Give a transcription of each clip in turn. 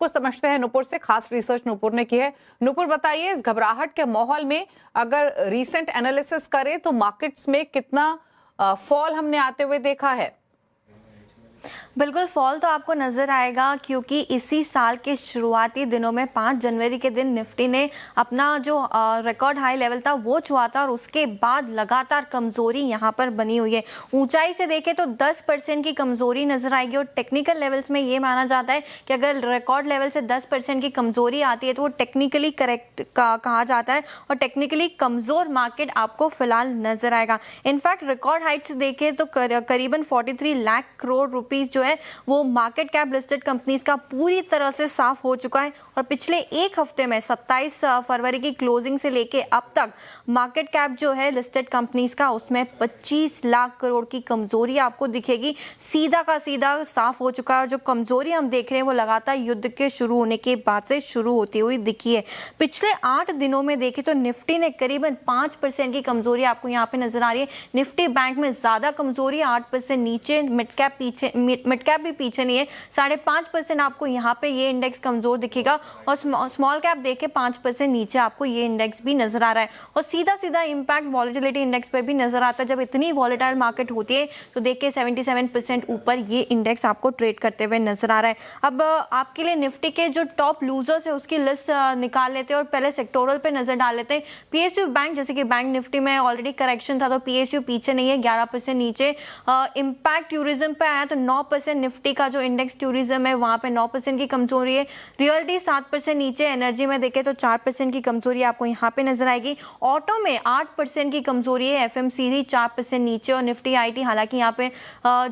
कुछ समझते हैं नुपुर से, खास रिसर्च नुपुर ने की है। नुपुर बताइए, इस घबराहट के माहौल में अगर रीसेंट एनालिसिस करें तो मार्केट्स में कितना फॉल हमने आते हुए देखा है? बिल्कुल फॉल तो आपको नज़र आएगा, क्योंकि इसी साल के शुरुआती दिनों में 5 जनवरी के दिन निफ्टी ने अपना जो रिकॉर्ड हाई लेवल था वो छुआ था और उसके बाद लगातार कमज़ोरी यहाँ पर बनी हुई है। ऊंचाई से देखें तो 10% की कमज़ोरी नज़र आएगी और टेक्निकल लेवल्स में ये माना जाता है कि अगर रिकॉर्ड लेवल से 10% की कमज़ोरी आती है तो वो टेक्निकली करेक्ट कहा जाता है और टेक्निकली कमज़ोर मार्केट आपको फिलहाल नज़र आएगा। इनफैक्ट रिकॉर्ड हाइट्स देखें तो करीबन 43 लाख करोड़ रुपीज़ जो है वो मार्केट कैप लिस्टेड कंपनीज का पूरी तरह से साफ हो चुका है और पिछले एक हफ्ते में 27 फरवरी की क्लोजिंग से लेके अब तक मार्केट कैप जो है लिस्टेड कंपनीज का उसमें 25 लाख करोड़ की कमजोरी आपको दिखेगी। सीधा का सीधा साफ हो चुका है और जो कमजोरी हम देख रहे हैं वो लगातार युद्ध के शुरू होने के बाद से शुरू होती हुई दिखी है। पिछले 8 दिनों में देखें तो निफ्टी ने करीबन 5% की कमजोरी आपको यहाँ पे नजर आ रही है। निफ्टी बैंक में ज्यादा कमजोरी 8% नीचे, मिड कैप भी पीछे नहीं है, 5.5% आपको यहाँ पे ये इंडेक्स कमजोर दिखेगा और स्मॉल कैप देखे 5% नीचे आपको ये इंडेक्स भी नजर आ रहा है और सीधा सीधा इंपैक्ट वॉलेटिलिटी इंडेक्स पे भी नजर आता है। जब इतनी वॉलेटाइल मार्केट होती है तो देखिए 77% ऊपर ये इंडेक्स आपको ट्रेड करते हुए नजर आ रहा है। अब आपके लिए निफ्टी के जो टॉप लूजर्स है उसकी लिस्ट निकाल लेते हैं और पहले सेक्टोरल पे नजर डाल लेते हैं। पीएसयू बैंक, जैसे कि बैंक निफ्टी में ऑलरेडी करेक्शन था तो पीएसयू पीछे नहीं है, 11% नीचे। इंपैक्ट टूरिज्म पे आया तो 9%, निफ्टी का जो इंडेक्स टूरिज्म है वहां पे 9% की कमजोरी है। रियल्टी 7% नीचे, एनर्जी में देखें तो 4% की कमजोरी आपको यहाँ पे नजर आएगी। ऑटो में 8% की कमजोरी है, एफएमसीजी 4% नीचे और निफ्टी आईटी हालांकि यहाँ पे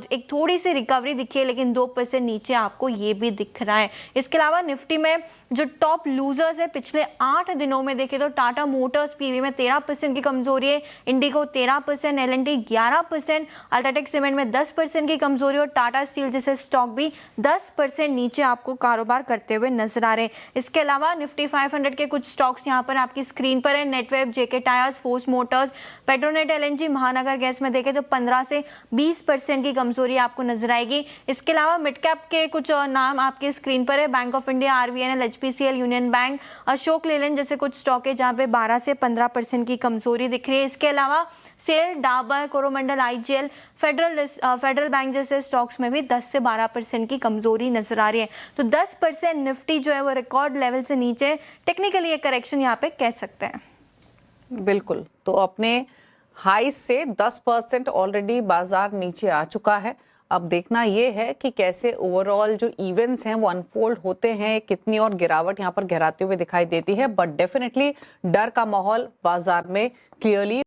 एक थोड़ी सी रिकवरी दिखी है लेकिन 2% नीचे आपको ये भी दिख रहा है। इसके अलावा निफ्टी में जो टॉप लूजर्स है पिछले 8 दिनों में देखें तो टाटा मोटर्स पीवी में 13% की कमजोरी है, इंडिगो 13%, एलएनटी 11%, अल्ट्राटेक सीमेंट में 10% की कमजोरी और टाटा स्टील जैसे स्टॉक भी 10% नीचे आपको कारोबार करते हुए नजर आ रहे हैं। इसके अलावा निफ्टी 500 के कुछ स्टॉक्स यहाँ पर आपकी स्क्रीन पर है, नेटवेब, जेके टायर्स, फोर्स मोटर्स, पेट्रोनेट एलएनजी, महानगर गैस में देखें तो 15 से 20% की कमजोरी आपको नजर आएगी। इसके अलावा मिड कैप के कुछ नाम आपके स्क्रीन पर है, bank of India, RBNL, HPCL, union bank, Ashok Leyland जैसे कुछ स्टॉक है जहां पे 12 से 15% की कमजोरी दिख रही है। इसके अलावा SAIL, Dabur, Coromandel, IGL, Federal Bank जैसे स्टॉक्स में भी 10 से 12% की कमजोरी नजर आ रही है। तो 10% निफ्टी जो है वो रिकॉर्ड लेवल से नीचे, टेक्निकली एक करेक्शन यहाँ पे कह सकते हैं। बिल्कुल, तो अपने हाई से 10% ऑलरेडी बाजार नीचे आ चुका है। अब देखना ये है कि कैसे ओवरऑल जो इवेंट्स हैं वो अनफोल्ड होते हैं, कितनी और गिरावट यहाँ पर गहराते हुए दिखाई देती है। बट डेफिनेटली डर का माहौल बाजार में क्लियरली